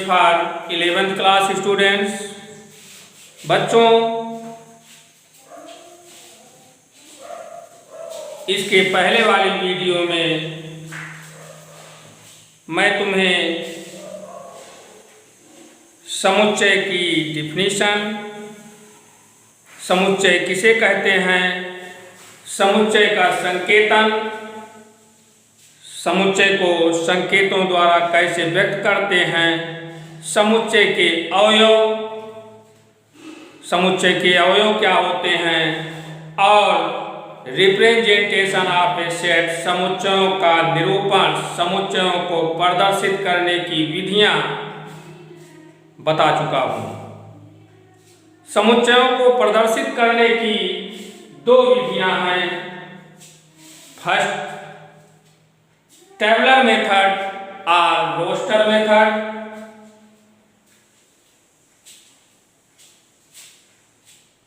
For 11th class students. बच्चों, इसके पहले वाली वीडियो में मैं तुम्हें समुच्चय की डिफिनीशन, समुच्चय किसे कहते हैं, समुच्चय का संकेतन, समुच्चय को संकेतों द्वारा कैसे व्यक्त करते हैं, समुच्चय के अवयव, समुच्चय के अवयव क्या होते हैं, और रिप्रेजेंटेशन ऑफ ए सेट, समुच्चयों का निरूपण, समुच्चयों को प्रदर्शित करने की विधियां बता चुका हूं। समुच्चयों को प्रदर्शित करने की दो विधियां हैं। फर्स्ट, टेबलर मेथड और रोस्टर मेथड।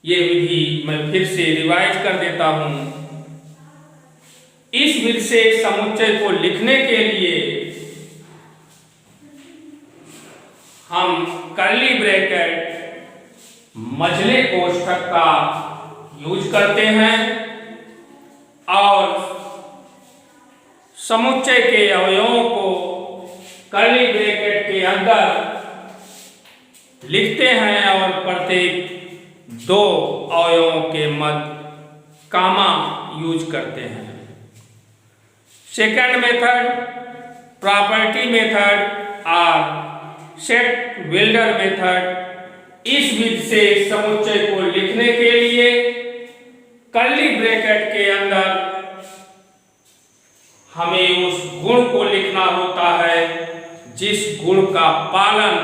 ये विधि मैं फिर से रिवाइज कर देता हूं। इस विधि से समुच्चय को लिखने के लिए हम कर्ली ब्रैकेट, मझले कोष्ठक का यूज करते हैं और समुच्चय के अवयवों को कर्ली ब्रैकेट के अंदर लिखते हैं और प्रत्येक दो अवयवों के मध्य कामा यूज करते हैं। सेकंड मेथड, प्रॉपर्टी मेथड और सेट बिल्डर मेथड। इस विधि से समुच्चय को लिखने के लिए कर्ली ब्रैकेट के अंदर हमें उस गुण को लिखना होता है जिस गुण का पालन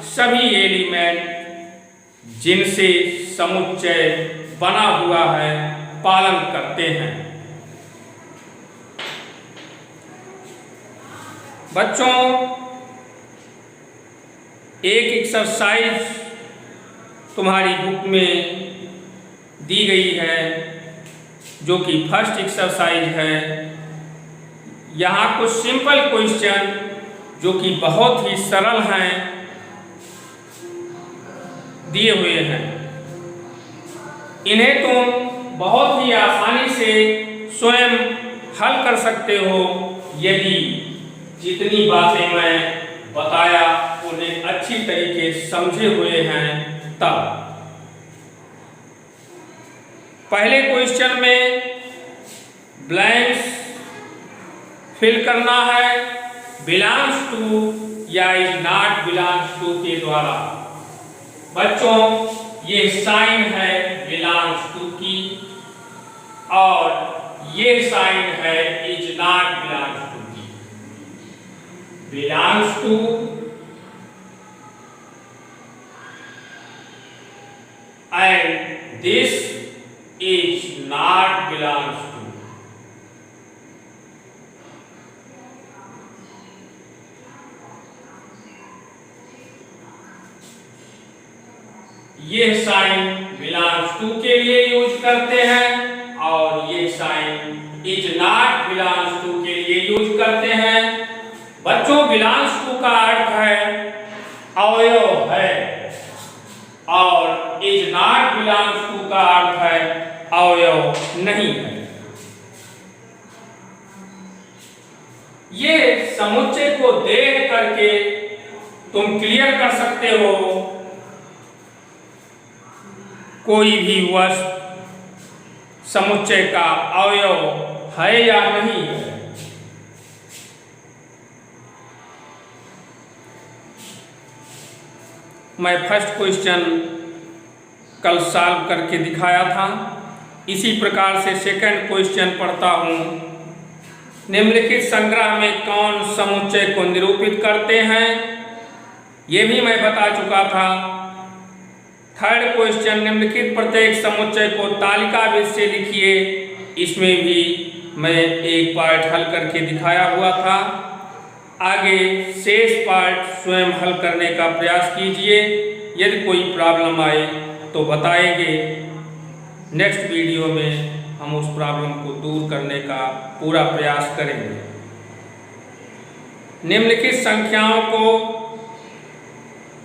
सभी एलिमेंट जिनसे समुच्चय बना हुआ है पालन करते हैं। बच्चों, एक एक्सरसाइज तुम्हारी बुक में दी गई है जो कि फर्स्ट एक्सरसाइज है। यहाँ कुछ सिंपल क्वेश्चन जो कि बहुत ही सरल हैं दिए हुए हैं। इन्हें तुम बहुत ही आसानी से स्वयं हल कर सकते हो यदि जितनी बातें मैं बताया उन्हें अच्छी तरीके से समझे हुए हैं तब। पहले क्वेश्चन में ब्लैंक्स फिल करना है बिलोंग्स टू या इज नॉट बिलोंग्स टू के द्वारा। बच्चों, ये साइन है बिलोंग्स टू की और ये साइन है इज नॉट बिलोंग्स टू की। Belongs to and this is not belongs to. ये साइन बिलोंग्स टू के लिए यूज करते हैं और ये sign is not belongs to के लिए यूज करते हैं। बच्चों, बिलोंग्स टू का अर्थ है अवयव है और इज नॉट बिलोंग्स टू का अर्थ है अवयव नहीं है। ये समुच्चय को देख करके तुम क्लियर कर सकते हो कोई भी वस्तु समुच्चय का अवयव है या नहीं है। मैं फर्स्ट क्वेश्चन कल सॉल्व करके दिखाया था। इसी प्रकार से सेकंड क्वेश्चन पढ़ता हूँ। निम्नलिखित संग्रह में कौन समुच्चय को निरूपित करते हैं, ये भी मैं बता चुका था। थर्ड क्वेश्चन, निम्नलिखित प्रत्येक समुच्चय को तालिका विधि से लिखिए। इसमें भी मैं एक पार्ट हल करके दिखाया हुआ था। आगे शेष पार्ट स्वयं हल करने का प्रयास कीजिए। यदि कोई प्रॉब्लम आए तो बताएंगे। नेक्स्ट वीडियो में हम उस प्रॉब्लम को दूर करने का पूरा प्रयास करेंगे। निम्नलिखित संख्याओं को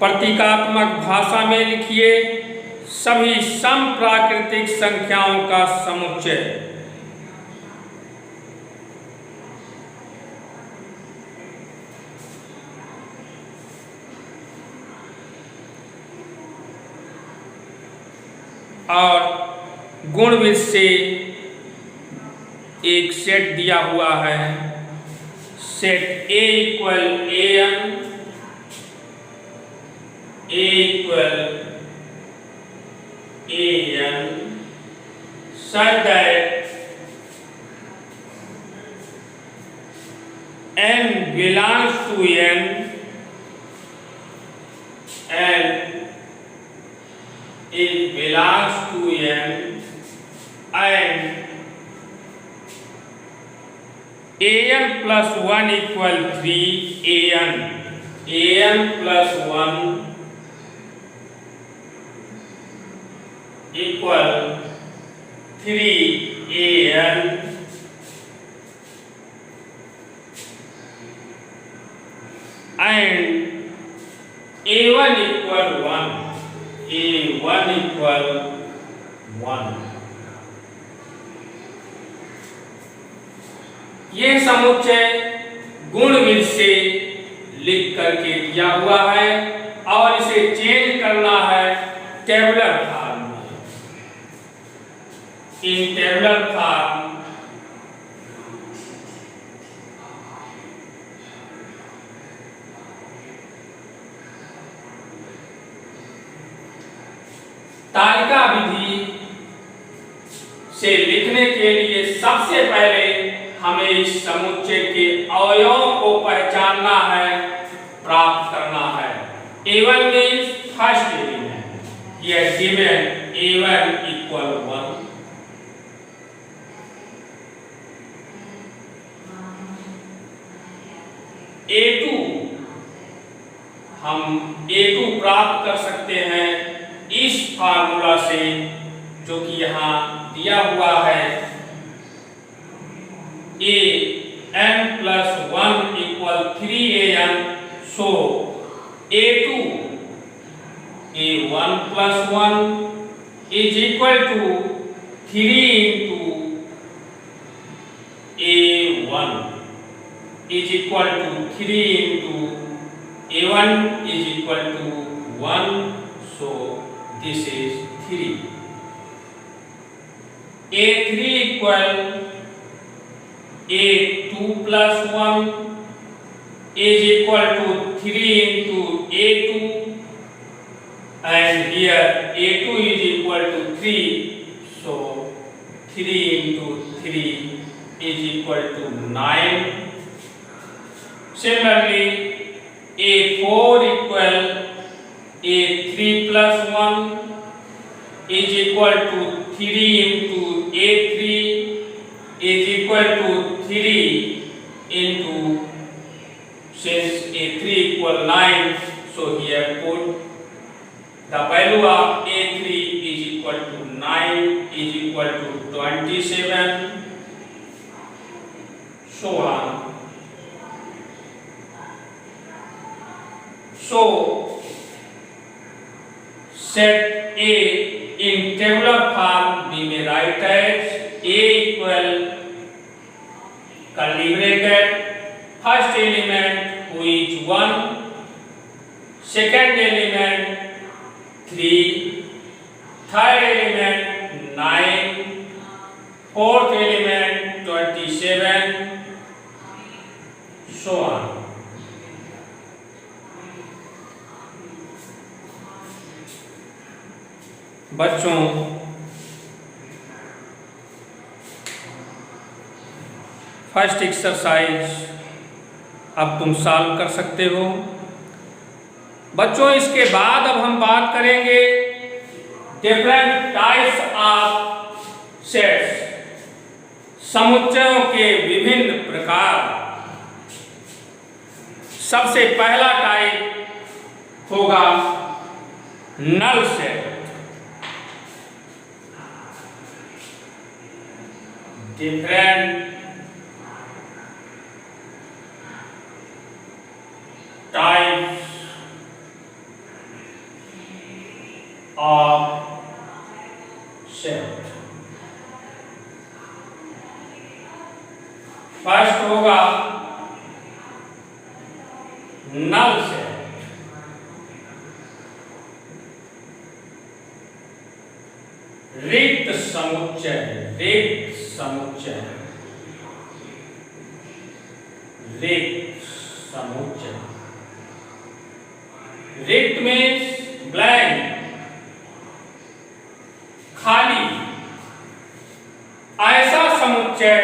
प्रतीकात्मक भाषा में लिखिए सभी समप्राकृतिक संख्याओं का समुच्चय। और गुणविद से एक सेट दिया हुआ है, set A equal AN, A equal AN such that N belongs to N and it belongs to N and AN plus 1 equal 3 AN plus 1 equal 3 AN and A1 equal 1 A1 equal 1। ये समुच्चय गुणविद से लिख करके दिया हुआ है और इसे चेंज करना है टेबुलर फॉर्म में। इन टेबुलर फॉर्म तालिका विधि से लिखने के लिए सबसे पहले हमें इस समुच्चय के अवयवों को पहचानना है, प्राप्त करना है। A1 मीन्स फर्स्ट एलिमेंट, यह गिवन A1 इक्वल 1। A2 हम A2 प्राप्त कर सकते हैं इस फार्मूला से जो कि यहाँ दिया हुआ है, AN plus 1 equal 3AN, so A2 A1 plus 1 is equal to 3 into A1 is equal to 3 into A1 is equal to 1, so this is 3। A3 equal A2 plus 1 is equal to 3 into A2 and here A2 is equal to 3, so 3 into 3 is equal to 9। Similarly, A4 equal A3 plus 1 is equal to 3 into A3 is equal to 3 into, since A3 equal 9, so here put the value of A3 is equal to 9 is equal to 27, so on। So set A in tabular form we may write as A equal curly bracket first element who is 1, second element 3, third element 9, fourth element 27, so on। बच्चों first exercise अब तुम solve कर सकते हो। बच्चों इसके बाद अब हम बात करेंगे डिफरेंट टाइप्स ऑफ सेट्स, समुच्चयों के विभिन्न प्रकार। सबसे पहला टाइप होगा null set. Different types of set. First होगा नल सेट, रिक्त समुच्चय, रिक्त समुच्चय, रिक्त समुच्चय। रिक्त मीन्स ब्लैंक, खाली। ऐसा समुच्चय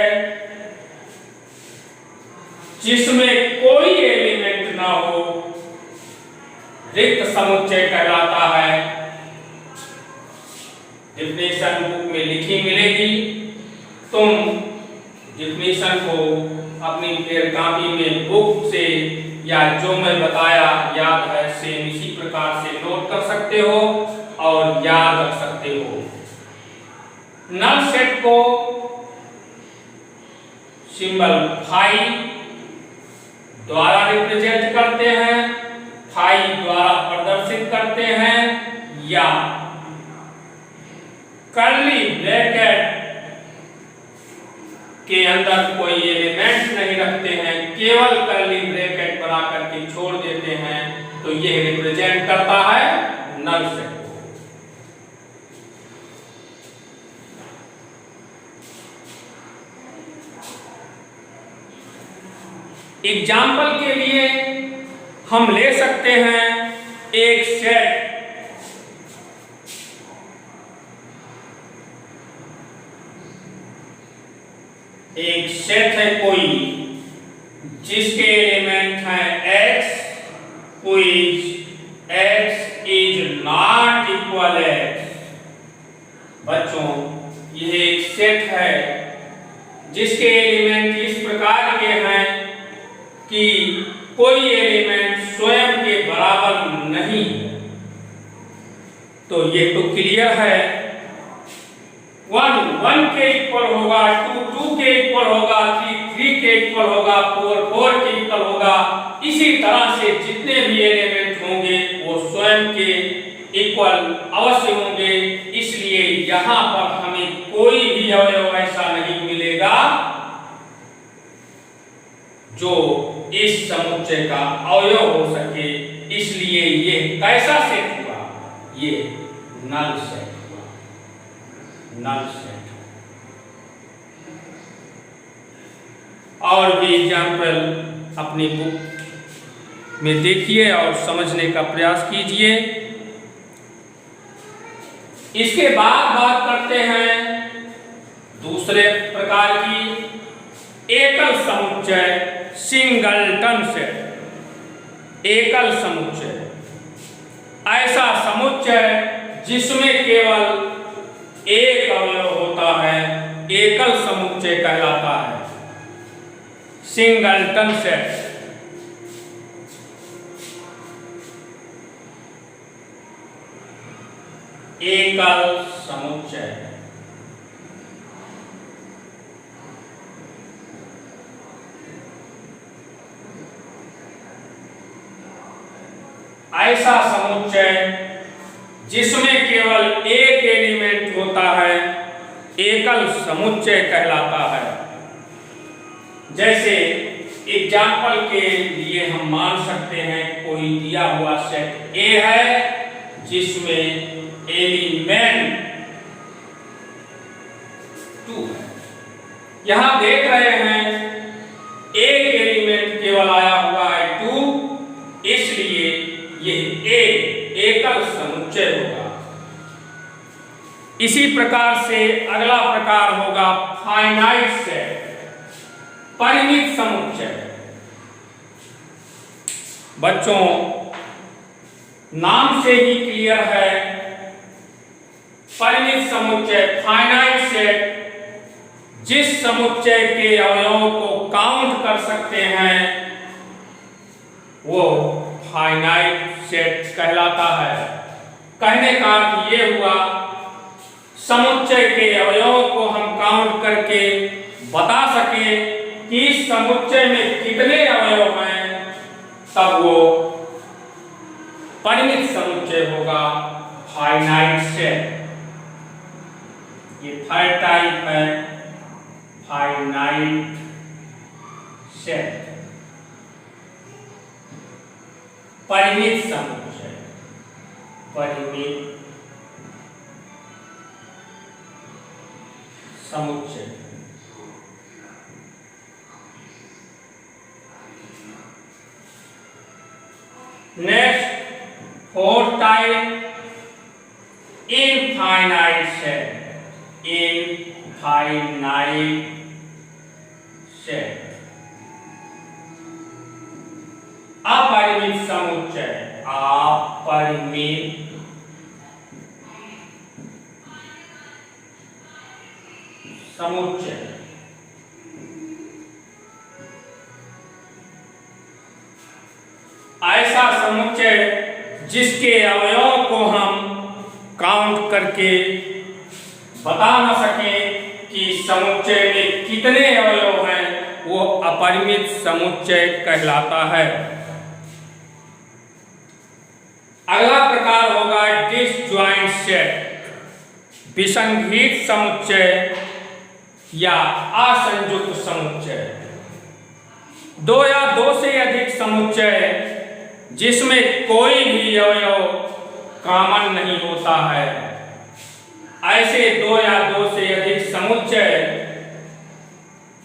जिसमें कोई एलिमेंट ना हो, रिक्त समुच्चय कहलाता है। डेफिनेशन बुक में लिखी मिलेगी, तुम डेफिनेशन को अपनी फिर कॉपी में बुक से या जो मैं बताया याद है सेम इसी प्रकार से नोट कर सकते हो और याद रख सकते हो। नल सेट को सिंबल फाई द्वारा रिप्रेजेंट करते हैं, फाई द्वारा प्रदर्शित करते हैं, या कर्ली ब्रैकेट के अंदर कोई एलिमेंट नहीं रखते हैं, केवल कर्ली ब्रैकेट बना करके छोड़ देते हैं, तो यह रिप्रेजेंट करता है नल सेट को। एग्जाम्पल के लिए हम ले सकते हैं एक सेट, एक सेट है कोई जिसके एलिमेंट हैं x, quiz x is not equal x। बच्चों, यह एक सेट है जिसके एलिमेंट इस प्रकार के हैं कि कोई एलिमेंट स्वयं के बराबर नहीं। तो ये तो क्लियर है, 1 1 के इक्वल होगा, 2 2 के इक्वल होगा, 3 3 के इक्वल होगा, 4 4 के इक्वल होगा। इसी तरह से जितने भी एलिमेंट होंगे वो स्वयं के इक्वल अवश्य होंगे। इसलिए यहाँ पर हमें कोई भी अवयव ऐसा नहीं मिलेगा जो इस समुच्चय का अवयव हो सके। इसलिए ये कैसा सेट हुआ? ये नल सेट हुआ, नल सेट। और भी एग्जाम्पल अपनी बुक में देखिए और समझने का प्रयास कीजिए। इसके बाद बात करते हैं दूसरे प्रकार की, एकल समुच्चय, सिंगलटन सेट। एकल समुच्चय ऐसा समुच्चय जिसमें केवल एक अवयव होता है, एकल समुच्चय कहलाता है, सिंगलटन सेट। एकल समुच्चय ऐसा समुच्चय जिसमें केवल एक एलिमेंट होता है, एकल समुच्चय कहलाता है। जैसे एग्जाम्पल के लिए हम मान सकते हैं कोई दिया हुआ सेट ए है जिसमें एलिमेंट 2 है। यहां देख रहे हैं एक एलिमेंट केवल आया हुआ है 2, इसलिए ये एकल समुच्चय होगा। इसी प्रकार से अगला प्रकार होगा फाइनाइट सेट, परिमित समुच्चय। बच्चों, नाम से ही क्लियर है, परिमित समुच्चय, फाइनाइट सेट जिस समुच्चय के अवयवों को काउंट कर सकते हैं वो फाइनाइट सेट कहलाता है। कहने का अर्थ ये हुआ, समुच्चय के अवयवों को हम काउंट करके बता सके कि इस समुच्चय में कितने अवयव हैं, तब वो परिमित समुच्चय होगा, फाइनाइट सेट, ये थर्ड टाइप है फाइनाइट सेट। परिमित समुच्चय, परिमित समुच्चय। Next fourth type infinite set, infinite set. अपरिमित समुच्चय, अपरिमित समुच्चय। ऐसा समुच्चय जिसके अवयवों को हम काउंट करके बता न सके कि समुच्चय में कितने अवयव हैं, वो अपरिमित समुच्चय कहलाता है। अगला प्रकार होगा डिसजॉइंट सेट, विसंगीत समुच्चय या असंयुक्त समुच्चय। दो या दो से अधिक समुच्चय जिसमें कोई भी अवयव कॉमन नहीं होता है। ऐसे दो या दो से अधिक समुच्चय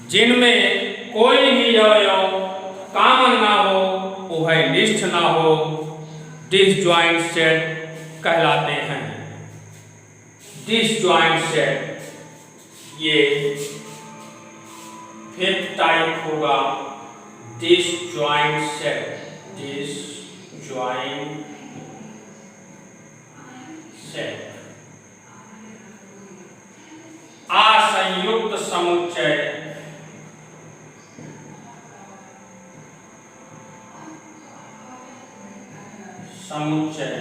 जिनमें कोई भी अवयव कॉमन ना हो, उभय निष्ठ ना हो, डिसजॉइंट सेट कहलाते हैं। डिसजॉइंट सेट ये फिफ्थ टाइप होगा, डिसजॉइंट सेट, डिसजॉइंट सेट। असंयुक्त समुच्चय, समुच्चय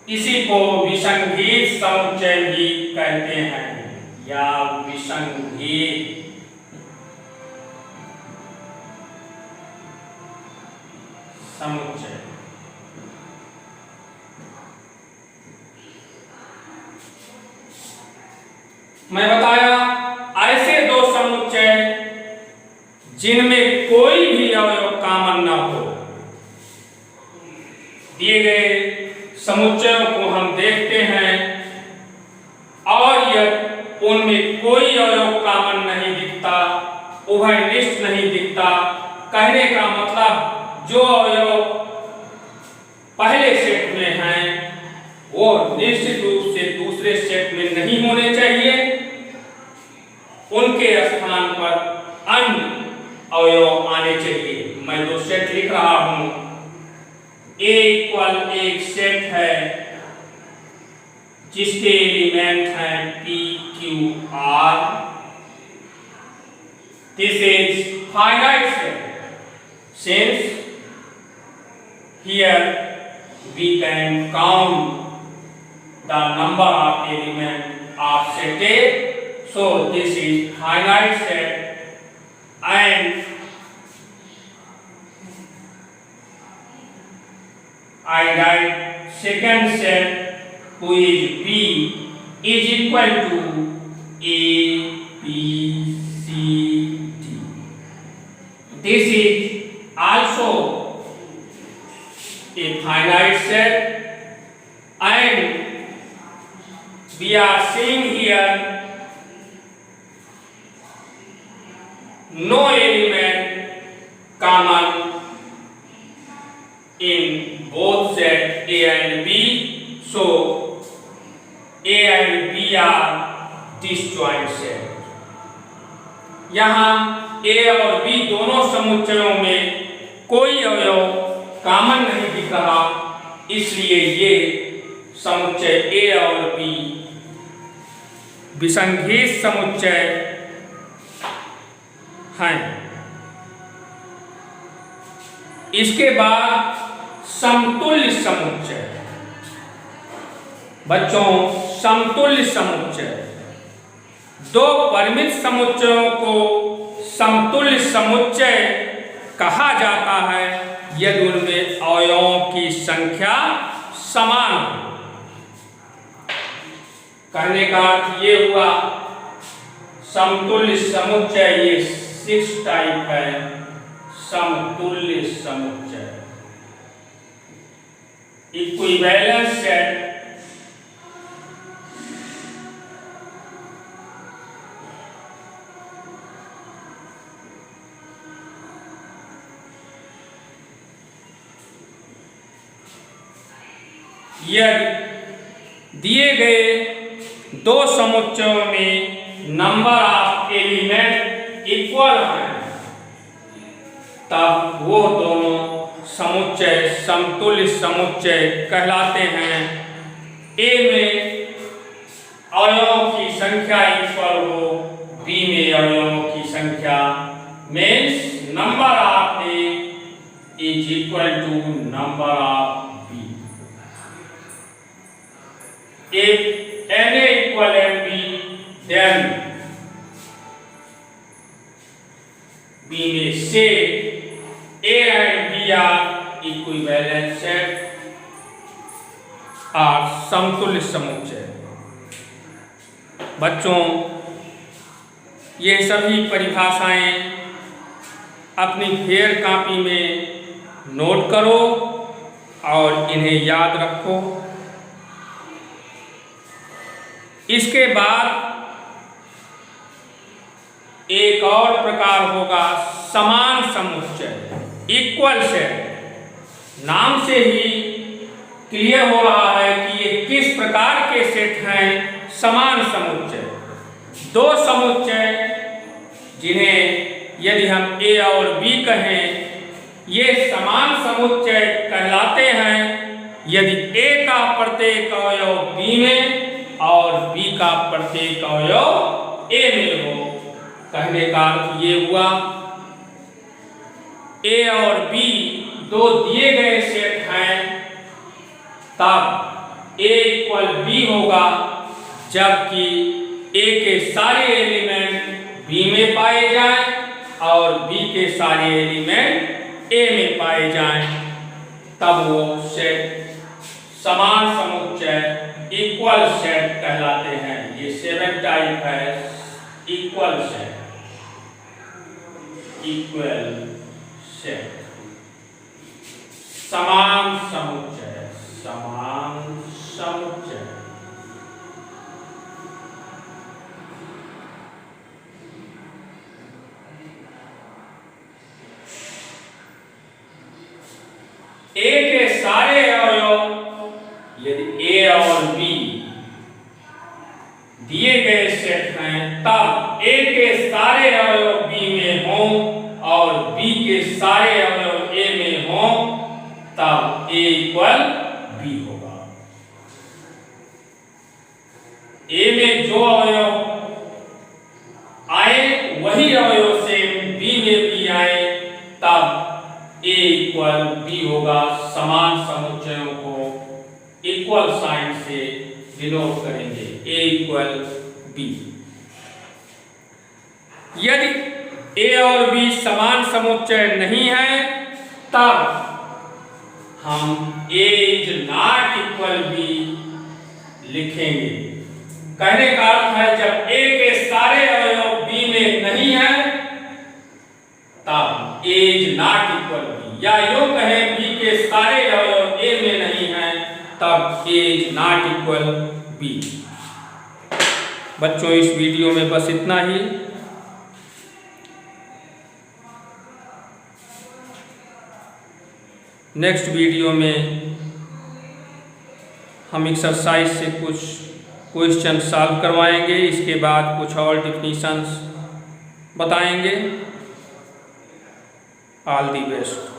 इसी को विसंगीत समुच्चय भी कहते हैं या विसंगीत समुच्चय। मैं बताया ऐसे दो समुच्चय जिनमें कोई भी अवयव कॉमन ना हो। दिए गए समुच्चयों को हम देखते हैं और यदि उनमें कोई अवयव कॉमन नहीं दिखता, उभयनिष्ठ नहीं दिखता, कहने का मतलब जो अवयव पहले सेट में हैं वो निश्चित रूप से दूसरे सेट में नहीं होने चाहिए, उनके स्थान पर अन्य अवयव आने चाहिए। मैं दो सेट लिख रहा हूं। A इक्वल एक सेट है जिसके एलिमेंट हैं P, Q, R। This is finite set. Since here we can count the number of elements of set A, so this is finite set, and I write second set who is B is equal to A, B, C, D. This is also a finite set, and we are seeing here no element common in both set A and B, so A and B are disjoint set. यहाँ A और B दोनों समुच्चयों में कोई अवयव common नहीं दिख रहा, इसलिए ये समुच्चय A और B विसंगीत समुच्चय हैं। इसके बाद समतुल्य समुच्चय। बच्चों, समतुल्य समुच्चय, दो परिमित समुच्चयों को समतुल्य समुच्चय कहा जाता है यदि उनमें अवयवों की संख्या समान हो। कहने का अर्थ ये हुआ समतुल्य समुच्चय, ये 6 टाइप है समतुल्य समुच्चय। इक्विवेलेंस सेट यदि दिए गए दो समुच्चयों में नंबर ऑफ एलिमेंट इक्वल हैं, तब वो दोनों समुच्चय समतुल्य समुच्चय कहलाते हैं। ए में अवयवों की संख्या इक्वल हो, बी में अवयवों की संख्या, means number of A is equal to number of B. If NA equal MB, then B may say A and B are equivalent set और समतुल्य समुच्चय। बच्चों, ये सभी परिभाषाएं अपनी फेयर कॉपी में नोट करो और इन्हें याद रखो। इसके बाद एक और प्रकार होगा समान समुच्चय, इक्वल सेट। नाम से ही क्लियर हो रहा है कि ये किस प्रकार के सेट हैं समान समुच्चय। दो समुच्चय जिन्हें यदि हम A और B कहें, ये समान समुच्चय कहलाते हैं यदि A का प्रत्येक अवयव B में और B का प्रत्येक अवयव A में हो। कहने का अर्थ ये हुआ A और B दो दिए गए सेट हैं, तब A इक्वल B होगा, जबकि A के सारे एलिमेंट B में पाए जाएं और B के सारे एलिमेंट A में पाए जाएं, तब वो सेट समान समुच्चय इक्वल सेट कहलाते हैं। ये 7 टाइप है इक्वल सेट। इक्वल सेट समान समुच्चय, समान समुच्चय। A के सारे अवयव यदि A और B दिए गए सेट हैं, तब A के सारे अवयव B में हों और B के सारे अवयव A में हों, तब A इक्वल B होगा। A में जो अवयव आए वही अवयव से B में भी आए, तब A इक्वल B होगा। समान समुच्चयों को इक्वल साइन से डिनोट करेंगे, A इक्वल B। यदि A और B समान समुच्चय नहीं है, तब हम A is not equal B लिखेंगे। कहने का अर्थ है जब A के सारे अवयव B में नहीं है, तब A is not equal B, या यूं कहें B के सारे अवयव A में नहीं है, तब A is not equal B। बच्चों, इस वीडियो में बस इतना ही। नेक्स्ट वीडियो में हम एक्सरसाइज से कुछ क्वेश्चन सॉल्व करवाएंगे, इसके बाद कुछ और डिफिनीशंस बताएंगे। All the best.